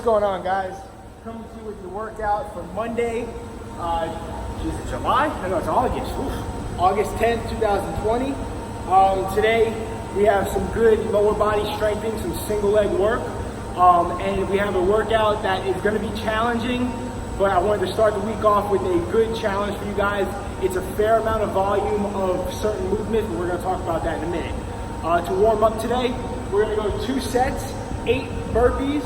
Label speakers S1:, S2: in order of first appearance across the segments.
S1: going on, guys? Coming to you with your workout for Monday, July? I know it's August. Oof. August 10th, 2020. Today we have some good lower body strengthening, some single leg work, and we have a workout that is going to be challenging, but I wanted to start the week off with a good challenge for you guys. It's a fair amount of volume of certain movements, but we're going to talk about that in a minute. To warm up today, we're going to go 2 sets, 8 burpees,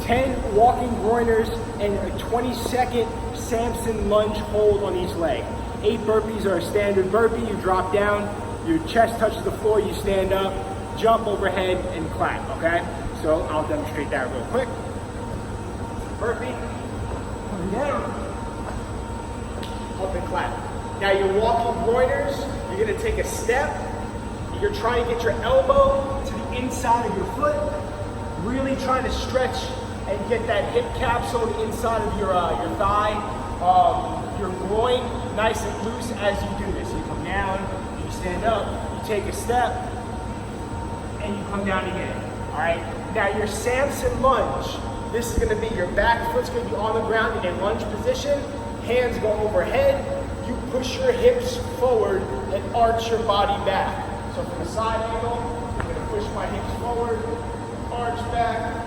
S1: 10 walking groiners, and a 20-second Samson lunge hold on each leg. 8 burpees are a standard burpee. You drop down, your chest touches the floor, you stand up, jump overhead, and clap, okay? So I'll demonstrate that real quick. Burpee, come down, up and clap. Now your walking groiners, you're gonna take a step. You're trying to get your elbow to the inside of your foot, really trying to stretch and get that hip capsule inside of your thigh, your groin nice and loose as you do this. You come down, you stand up, you take a step, and you come down again. All right. Now your Samson lunge. This is going to be your back foot's going to be on the ground in a lunge position. Hands go overhead. You push your hips forward and arch your body back. So from a side angle, I'm going to push my hips forward, arch back,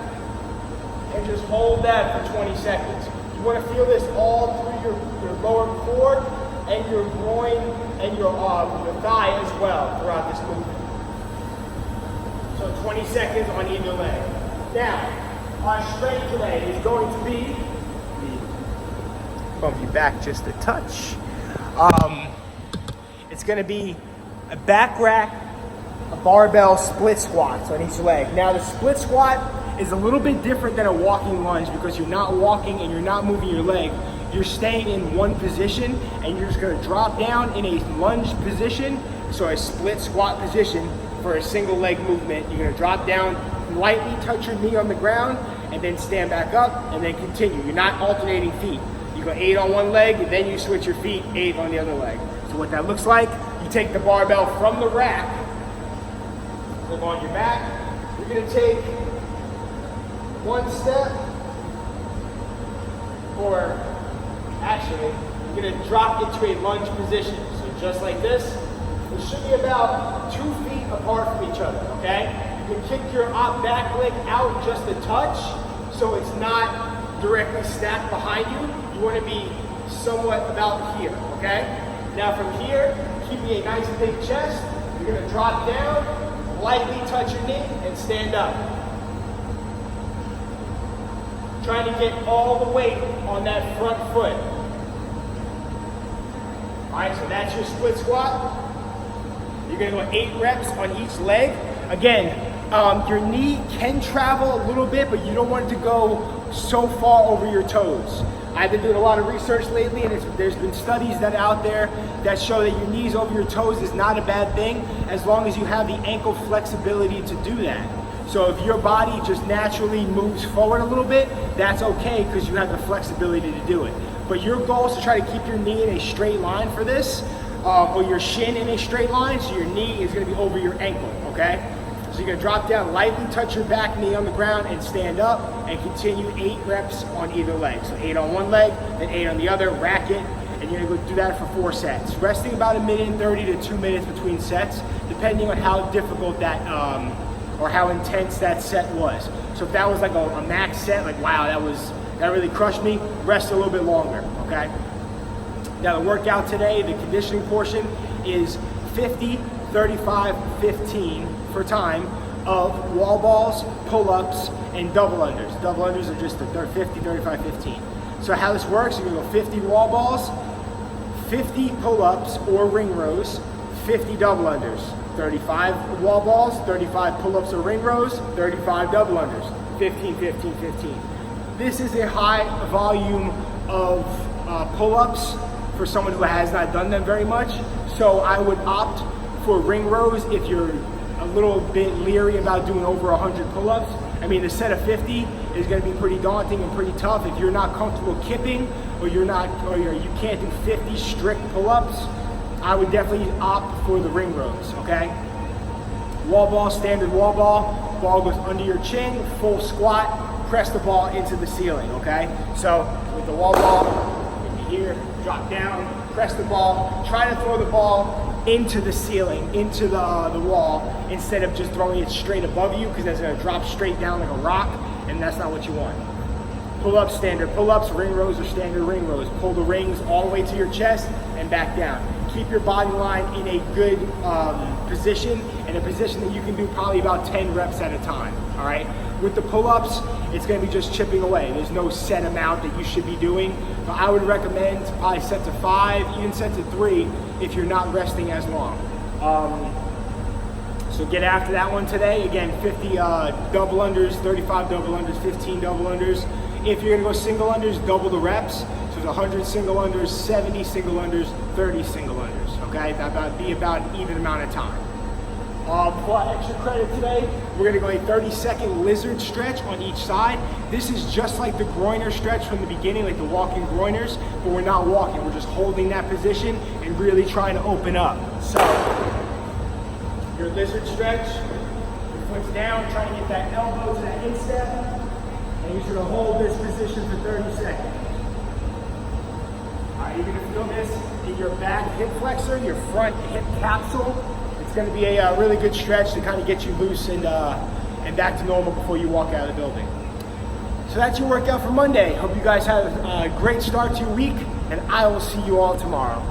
S1: and just hold that for 20 seconds. You want to feel this all through your lower core and your groin and your thigh as well throughout this movement. So 20 seconds on either leg. Now, our strength today is going to be, bump you back just a touch. It's going to be a back rack, a barbell split squats on each leg. Now the split squat is a little bit different than a walking lunge because you're not walking and you're not moving your leg. You're staying in one position and you're just gonna drop down in a lunge position, so a split squat position for a single leg movement. You're gonna drop down, lightly touch your knee on the ground, and then stand back up and then continue. You're not alternating feet. You go 8 on one leg, and then you switch your feet, 8 on the other leg. So what that looks like, you take the barbell from the rack, flip on your back, you're gonna take 1 step, or actually, you're gonna drop into a lunge position. So just like this, it should be about 2 feet apart from each other, okay? You can kick your back leg out just a touch, so it's not directly stacked behind you. You wanna be somewhat about here, okay? Now from here, keeping a nice big chest, you're gonna drop down, lightly touch your knee, and stand up. Trying to get all the weight on that front foot. All right, so that's your split squat. You're gonna go 8 reps on each leg. Again, your knee can travel a little bit, but you don't want it to go so far over your toes. I've been doing a lot of research lately, and there's been studies that are out there that show that your knees over your toes is not a bad thing as long as you have the ankle flexibility to do that. So if your body just naturally moves forward a little bit, that's okay because you have the flexibility to do it. But your goal is to try to keep your knee in a straight line for this, or your shin in a straight line, so your knee is gonna be over your ankle, okay? So you're gonna drop down, lightly touch your back knee on the ground and stand up and continue 8 reps on either leg. So 8 on one leg, then 8 on the other, rack it, and you're gonna go do that for 4 sets. Resting about 1:30 to 2 minutes between sets, depending on how difficult that, or how intense that set was. So if that was like a max set, like wow, that really crushed me, rest a little bit longer, okay? Now the workout today, the conditioning portion is 50, 35, 15 for time of wall balls, pull-ups, and double unders. Double unders are just 50, 35, 15. So how this works, you're gonna go 50 wall balls, 50 pull-ups or ring rows, 50 double unders. 35 wall balls, 35 pull-ups or ring rows, 35 double unders, 15, 15, 15. This is a high volume of pull-ups for someone who has not done them very much. So I would opt for ring rows if you're a little bit leery about doing over 100 pull-ups. I mean, the set of 50 is gonna be pretty daunting and pretty tough. If you're not comfortable kipping, or you can't do 50 strict pull-ups, I would definitely opt for the ring rows, okay? Wall ball, standard wall ball goes under your chin, full squat, press the ball into the ceiling, okay? So with the wall ball, here, drop down, press the ball, try to throw the ball into the ceiling, into the wall, instead of just throwing it straight above you, because that's gonna drop straight down like a rock, and that's not what you want. Pull-ups, standard pull-ups, ring rows or standard ring rows. Pull the rings all the way to your chest and back down. Keep your body line in a good position, and a position that you can do probably about 10 reps at a time, all right? With the pull-ups, it's gonna be just chipping away. There's no set amount that you should be doing. But I would recommend probably set to 5, even set to 3 if you're not resting as long. So get after that one today. Again, 50 double unders, 35 double unders, 15 double unders. If you're gonna go single unders, double the reps. So it's 100 single unders, 70 single unders, 30 single unders, okay? That'd be about an even amount of time. For extra credit today, we're gonna go a 30-second lizard stretch on each side. This is just like the groiner stretch from the beginning, like the walking groiners, but we're not walking, we're just holding that position and really trying to open up. So, your lizard stretch, your foot's down, trying to get that elbow to that instep, and you're gonna hold this position for 30 seconds. All right, you're gonna feel this in your back hip flexor, your front hip capsule. It's going to be a really good stretch to kind of get you loose and back to normal before you walk out of the building. So that's your workout for Monday. Hope you guys have a great start to your week, and I will see you all tomorrow.